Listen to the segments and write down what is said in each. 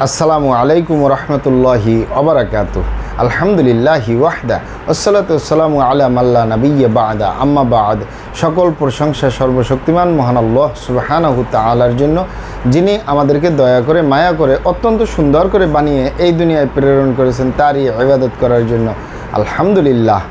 আসসালামু আলাইকুম রহমতুল্লাহি ওবারাকাতুহ। আলহামদুলিল্লাহি ওয়াহদা ওয়াসসালাতু ওয়াসসালামু আলা মাল্লা নাবিয়্যা বা'দা আম্মা বা'দ। সকল প্রশংসা সর্বশক্তিমান মহান আল্লাহ সুবহানাহু তাআলার জন্য, যিনি আমাদেরকে দয়া করে মায়া করে অত্যন্ত সুন্দর করে বানিয়ে এই দুনিয়ায় প্রেরণ করেছেন তারই ইবাদত করার জন্য। আলহামদুলিল্লাহ।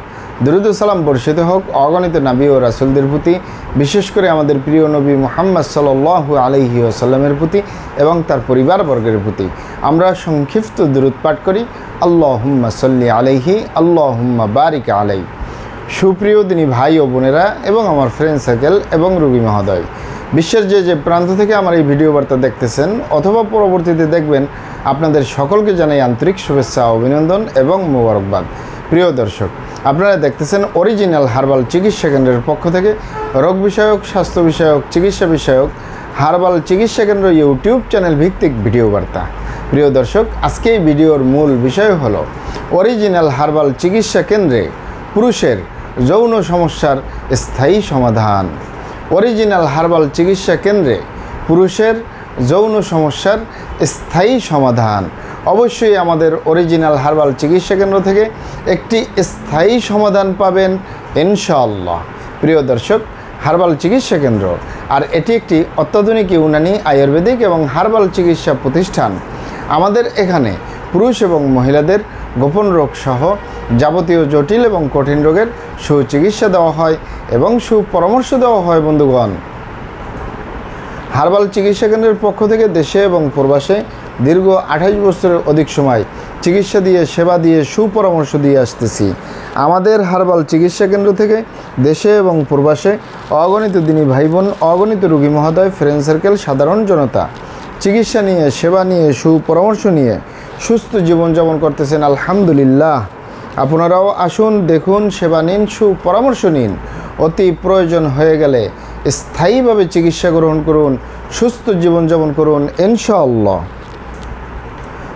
দুরূদ ও সালাম বর্ষিত হোক অগণিত নবী ও রাসূলদের প্রতি, বিশেষ করে আমাদের প্রিয় নবী মুহাম্মদ সাল্লাল্লাহু আলাইহি ওয়াসাল্লামের প্রতি এবং তার পরিবারবর্গের প্রতি। আমরা সংক্ষিপ্ত দুরূদ পাঠ করি, আল্লাহুম্মা সাল্লি আলাইহি, আল্লাহুম্মা বারিক আলাইহি। সুপ্রিয় দিনী ভাই ও বোনেরা এবং আমার ফ্রেন্ড সার্কেল এবং রোগী মহোদয়, বিশ্বের যে প্রান্ত থেকে আমার এই ভিডিও বার্তা দেখতেছেন অথবা পরবর্তীতে দেখবেন, আপনাদের সকলকে জানাই আন্তরিক শুভেচ্ছা, অভিনন্দন এবং মোবারকবাদ। প্রিয় দর্শক, আপনারা দেখতেছেন অরিজিনাল হার্বাল চিকিৎসা কেন্দ্রের পক্ষ থেকে রোগ বিষয়ক, স্বাস্থ্য বিষয়ক, চিকিৎসা বিষয়ক হার্বাল চিকিৎসা কেন্দ্র ইউটিউব চ্যানেল ভিত্তিক ভিডিও বার্তা। প্রিয় দর্শক, আজকে এই ভিডিওর মূল বিষয় হলো অরিজিনাল হার্বাল চিকিৎসা কেন্দ্রে পুরুষের যৌন সমস্যার স্থায়ী সমাধান। অরিজিনাল হার্বাল চিকিৎসা কেন্দ্রে পুরুষের যৌন সমস্যার স্থায়ী সমাধান। অবশ্যই আমাদের অরিজিনাল হার্বাল চিকিৎসা কেন্দ্র থেকে একটি স্থায়ী সমাধান পাবেন ইনশাআল্লাহ। প্রিয় দর্শক, হার্বাল চিকিৎসা কেন্দ্র আর এটি একটি অত্যাধুনিক ইউনানি, আয়ুর্বেদিক এবং হার্বাল চিকিৎসা প্রতিষ্ঠান। আমাদের এখানে পুরুষ এবং মহিলাদের গোপন রোগ সহ যাবতীয় জটিল এবং কঠিন রোগের সুচিকিৎসা দেওয়া হয় এবং সুপরামর্শ দেওয়া হয়। বন্ধুগণ, হার্বাল চিকিৎসা কেন্দ্রের পক্ষ থেকে দেশে এবং প্রবাসে দীর্ঘ 28 বছরের অধিক সময় চিকিৎসা দিয়ে, সেবা দিয়ে, সুপরামর্শ দিয়ে আসতেছি। আমাদের হার্বাল চিকিৎসা কেন্দ্র থেকে দেশে এবং প্রবাসে অগণিত দিনী ভাই বোন, অগণিত রোগী মহোদয়, ফ্রেন্ড সার্কেল, সাধারণ জনতা চিকিৎসা নিয়ে, সেবা নিয়ে, সুপরামর্শ নিয়ে সুস্থ জীবনযাপন করতেছেন। আলহামদুলিল্লাহ। আপনারাও আসুন, দেখুন, সেবা নিন, সুপরামর্শ নিন। অতি প্রয়োজন হয়ে গেলে স্থায়ীভাবে চিকিৎসা গ্রহণ করুন, সুস্থ জীবনযাপন করুন ইনশাআল্লাহ।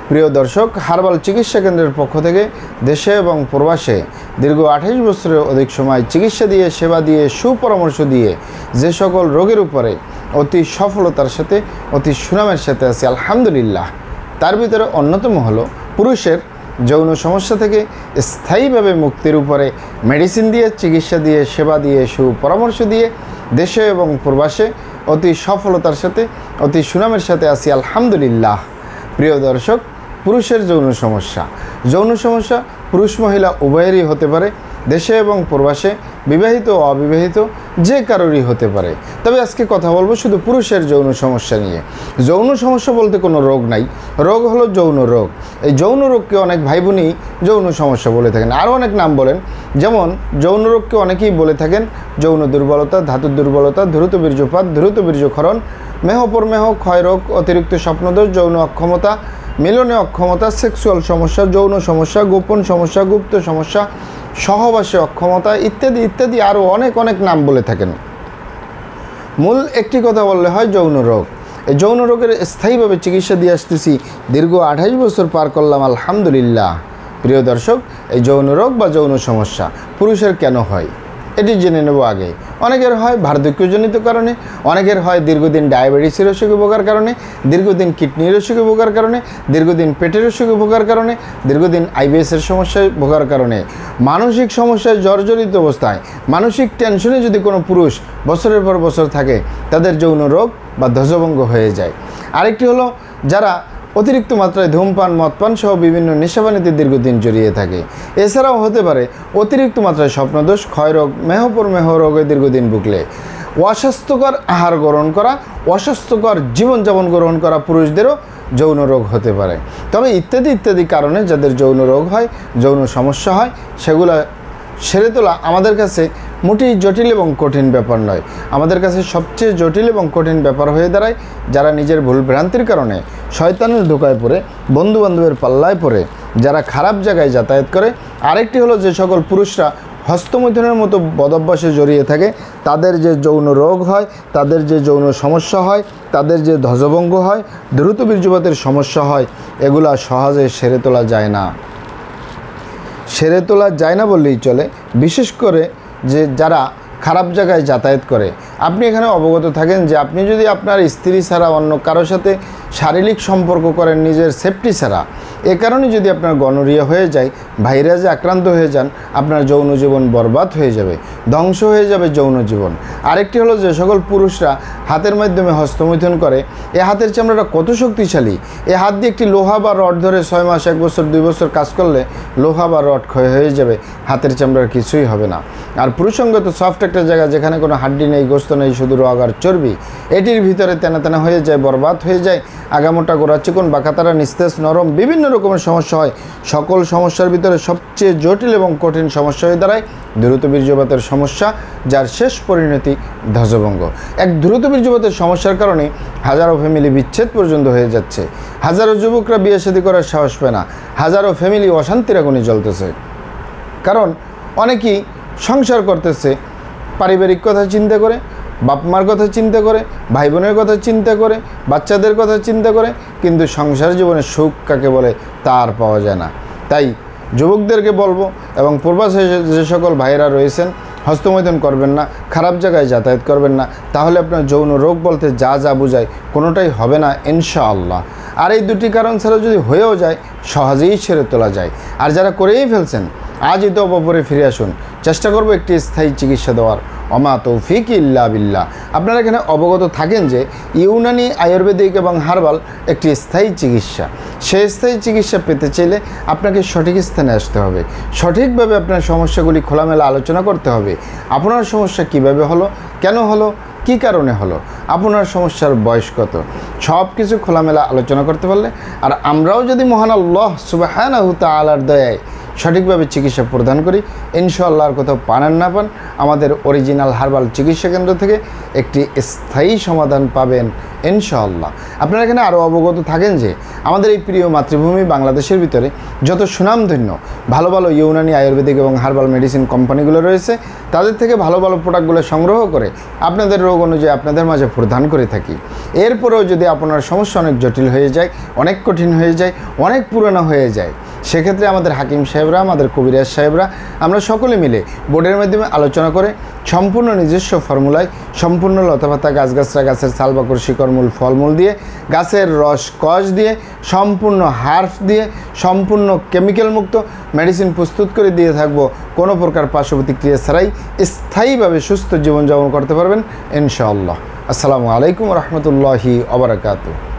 প্রিয় দর্শক, হার্বাল চিকিৎসা কেন্দ্রের পক্ষ থেকে দেশে এবং প্রবাসে দীর্ঘ 28 বছরের অধিক সময় চিকিৎসা দিয়ে, সেবা দিয়ে, সুপরামর্শ দিয়ে যে সকল রোগের উপরে অতি সফলতার সাথে, অতি সুনামের সাথে আছি আলহামদুলিল্লাহ। তার ভিতরে অন্যতম হলো পুরুষের যৌন সমস্যা থেকে স্থায়ীভাবে মুক্তির উপরে মেডিসিন দিয়ে, চিকিৎসা দিয়ে, সেবা দিয়ে, সুপরামর্শ দিয়ে দেশে এবং প্রবাসে অতি সফলতার সাথে, অতি সুনামের সাথে আছি আলহামদুলিল্লাহ। প্রিয় দর্শক, পুরুষের যৌন সমস্যা পুরুষ মহিলা উভয়েরই হতে পারে, দেশে এবং প্রবাসে, বিবাহিত ও অবিবাহিত যে কারোরই হতে পারে। তবে আজকে কথা বলবো শুধু পুরুষের যৌন সমস্যা নিয়ে। যৌন সমস্যা বলতে কোনো রোগ নাই, রোগ হলো যৌন রোগ। এই যৌন রোগকে অনেক ভাই বোনই যৌন সমস্যা বলে থাকেন, আরও অনেক নাম বলেন। যেমন যৌন রোগকে অনেকেই বলে থাকেন যৌন দুর্বলতা, ধাতুর দুর্বলতা, দ্রুত বীর্যপাত, দ্রুত বীর্যক্ষরণ, মেহপরমেহ, ক্ষয়রোগ, অতিরিক্ত স্বপ্নদোষ, যৌন অক্ষমতা, মিলনে অক্ষমতা, সেক্সুয়াল সমস্যা, যৌন সমস্যা, গোপন সমস্যা, গুপ্ত সমস্যা, সহবাসে অক্ষমতা ইত্যাদি ইত্যাদি আরও অনেক অনেক নাম বলে থাকেন। মূল একটি কথা বললে হয় যৌন রোগ। এই যৌন রোগের স্থায়ীভাবে চিকিৎসা দিয়ে আসতেছি, দীর্ঘ 28 বছর পার করলাম আলহামদুলিল্লাহ। প্রিয় দর্শক, এই যৌন রোগ বা যৌন সমস্যা পুরুষের কেন হয় এটি জেনে নেব আগে। অনেকের হয় বার্ধক্যজনিত কারণে, অনেকের হয় দীর্ঘদিন ডায়াবেটিসের অসুখে ভোগার কারণে, দীর্ঘদিন কিডনির অসুখে ভোগার কারণে, দীর্ঘদিন পেটের অসুখে ভোগার কারণে, দীর্ঘদিন আইবিএসের সমস্যায় ভোগার কারণে, মানসিক সমস্যায় জর্জরিত অবস্থায়, মানসিক টেনশনে যদি কোনো পুরুষ বছরের পর বছর থাকে, তাদের যৌন রোগ বা ধ্বজভঙ্গ হয়ে যায়। আরেকটি হলো যারা অতিরিক্ত মাত্রায় ধূমপান, মদপান সহ বিভিন্ন নেশাপানিতে দীর্ঘদিন জড়িয়ে থাকে। এছাড়াও হতে পারে অতিরিক্ত মাত্রায় স্বপ্নদোষ, ক্ষয়রোগ, মেহ রোগে দীর্ঘদিন ভুগলে, অস্বাস্থ্যকর আহার গ্রহণ করা, অস্বাস্থ্যকর জীবনযাপন গ্রহণ করা পুরুষদেরও যৌন রোগ হতে পারে। তবে ইত্যাদি ইত্যাদি কারণে যাদের যৌন রোগ হয়, যৌন সমস্যা হয়, সেগুলো সেরে তোলা আমাদের কাছে মোটেই জটিল এবং কঠিন ব্যাপার নয়। আমাদের কাছে সবচেয়ে জটিল এবং কঠিন ব্যাপার হয়ে দাঁড়ায় যারা নিজের ভুল ভ্রান্তির কারণে শয়তানের ধোকায় পড়ে, বন্ধুবান্ধবের পাল্লায় পড়ে, যারা খারাপ জায়গায় যাতায়াত করে। আরেকটি হলো যে সকল পুরুষরা হস্তমৈথুনের মতো বদভ্যাসে জড়িয়ে থাকে, তাদের যে যৌন রোগ হয়, তাদের যে যৌন সমস্যা হয়, তাদের যে ধ্বজভঙ্গ হয়, দ্রুত বীর্যপাতের সমস্যা হয়, এগুলা সহজে সেরে তোলা যায় না। সেরে তোলা যায় না বললেই চলে। বিশেষ করে যে যারা খারাপ জায়গায় যাতায়াত করে, আপনি এখানে অবগত থাকেন যে আপনি যদি আপনার স্ত্রী ছাড়া অন্য কারোর সাথে শারীরিক সম্পর্ক করেন নিজের সেফটি ছাড়া, এ কারণে যদি আপনার গনোরিয়া হয়ে যায়, ভাইরাসে আক্রান্ত হয়ে যান, আপনার যৌন জীবন বরবাদ হয়ে যাবে, ধ্বংস হয়ে যাবে যৌন জীবন। আরেকটি হলো যে সকল পুরুষরা হাতের মাধ্যমে হস্তমৈথুন করে, এ হাতের চামড়াটা কত শক্তিশালী, এ হাত দিয়ে একটি লোহা বা রড ধরে 6 মাস 1 বছর 2 বছর কাজ করলে লোহা বা রড ক্ষয় হয়ে যাবে, হাতের চামড়ার কিছুই হবে না। আর পুরুষঙ্গত সফট একটা জায়গা, যেখানে কোনো হাড্ডি নেই, গোস্ত নেই, শুধু রগ আর চর্বি, এটির ভিতরে তেনা তেনা হয়ে যায়, বরবাদ হয়ে যায়, আগামোটা গোড়া চিকন বাঁকাতারা নিস্তেজ নরম বিভিন্ন রকমের সমস্যা হয়। সকল সমস্যার ভিতরে সবচেয়ে জটিল এবং কঠিন সমস্যা হয়ে দাঁড়ায় দ্রুত বীর্যপাতের সমস্যা, যার শেষ পরিণতি ধ্বজভঙ্গ। এক দ্রুত বীর্যপাতের সমস্যার কারণে হাজারো ফ্যামিলি বিচ্ছেদ পর্যন্ত হয়ে যাচ্ছে, হাজারো যুবকরা বিয়ে শাদী করার সাহস পায় না, হাজারো ফ্যামিলি অশান্তির আগুনে জ্বলতেছে। কারণ অনেকেই সংসার করতেছে পারিবারিক কথা চিন্তা করে, বাপ মার কথা চিন্তা করে, ভাই বোনের কথা চিন্তা করে, বাচ্চাদের কথা চিন্তা করে, কিন্তু সংসার জীবনের সুখ কাকে বলে তা আর পাওয়া যায় না। তাই যুবকদেরকে বলবো এবং প্রবাসে যে সকল ভাইয়েরা রয়েছেন, হস্তমৈথুন করবেন না, খারাপ জায়গায় যাতায়াত করবেন না, তাহলে আপনার যৌন রোগ বলতে যা যা বোঝায় কোনোটাই হবে না ইনশাআল্লাহ। আর এই দুটি কারণ ছাড়া যদি হয়েও যায়, সহজেই ছেড়ে তোলা যায়। আর যারা করেই ফেলছেন, আজই তো অপরে ফিরে আসুন, চেষ্টা করব একটি স্থায়ী চিকিৎসা দেওয়ার। অমা তৌফিক ইল্লা বিল্লাহ। আপনারা এখানে অবগত থাকেন যে ইউনানি, আয়ুর্বেদিক এবং হার্বাল একটি স্থায়ী চিকিৎসা। সেই স্থায়ী চিকিৎসা পেতে চাইলে আপনাকে সঠিক স্থানে আসতে হবে, সঠিকভাবে আপনার সমস্যাগুলি খোলামেলা আলোচনা করতে হবে। আপনার সমস্যা কিভাবে হলো, কেন হলো, কী কারণে হলো, আপনার সমস্যার বয়স কত, সব কিছু খোলামেলা আলোচনা করতে পারলে, আর আমরাও যদি মহান আল্লাহ সুবহানাহু তাআলার দয়ায় সঠিকভাবে চিকিৎসা প্রদান করি, ইনশাআল্লাহ আর কোথাও পান না পান, আমাদের অরিজিনাল হার্বাল চিকিৎসা কেন্দ্র থেকে একটি স্থায়ী সমাধান পাবেন ইনশাআল্লাহ। আপনারা এখানে আরও অবগত থাকেন যে আমাদের এই প্রিয় মাতৃভূমি বাংলাদেশের ভিতরে যত সুনামধন্য ভালো ভালো ইউনানি, আয়ুর্বেদিক এবং হার্বাল মেডিসিন কোম্পানিগুলো রয়েছে, তাদের থেকে ভালো ভালো প্রোডাক্টগুলো সংগ্রহ করে আপনাদের রোগ অনুযায়ী আপনাদের মাঝে প্রদান করে থাকি। এরপরেও যদি আপনার সমস্যা অনেক জটিল হয়ে যায়, অনেক কঠিন হয়ে যায়, অনেক পুরনো হয়ে যায়, সেক্ষেত্রে আমাদের হাকিম সাহেবরা, আমাদের কবিরাজ সাহেবরা, আমরা সকলে মিলে বোর্ডের মাধ্যমে আলোচনা করে সম্পূর্ণ নিজস্ব ফর্মুলায়, সম্পূর্ণ লতাপাতা, গাছগাছরা, গাছের ছাল, বাকড়, শিকড়মূল, ফলমূল দিয়ে, গাছের রস কষ দিয়ে, সম্পূর্ণ হার্ব দিয়ে, সম্পূর্ণ কেমিক্যাল মুক্ত মেডিসিন প্রস্তুত করে দিয়ে থাকবো। কোনো প্রকার পার্শ্ব প্রতিক্রিয়া ছাড়াই স্থায়ীভাবে সুস্থ জীবনযাপন করতে পারবেন ইনশাআল্লাহ। আসসালামু আলাইকুম রহমতুল্লাহি ওয়া বারাকাতুহু।